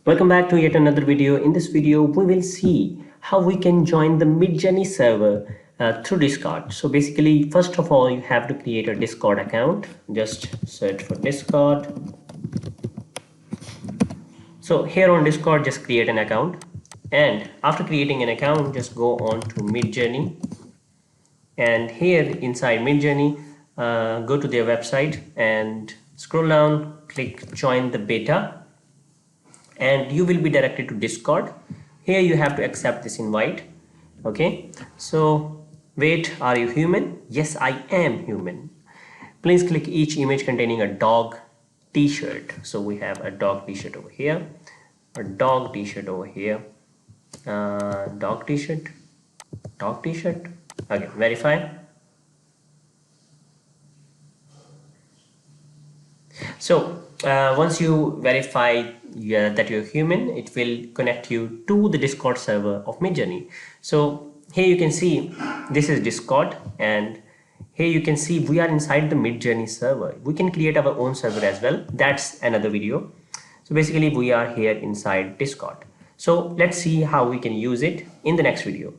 Welcome back to yet another video. In this video, we will see how we can join the Midjourney server through Discord. So basically, first of all, you have to create a Discord account. Just search for Discord. So here on Discord, just create an account. And after creating an account, just go on to Midjourney. And here inside Midjourney, go to their website and scroll down, click join the beta. And you will be directed to Discord. Here you have to accept this invite. Okay, so wait, are you human? Yes, I am human. Please click each image containing a dog t-shirt. So we have a dog t-shirt over here, a dog t-shirt over here, dog t-shirt, dog t-shirt. Okay, verify. So once you verify that you're human, it will connect you to the Discord server of Midjourney. So here you can see this is Discord, and here you can see we are inside the Midjourney server. We can create our own server as well. That's another video. So basically we are here inside Discord. So let's see how we can use it in the next video.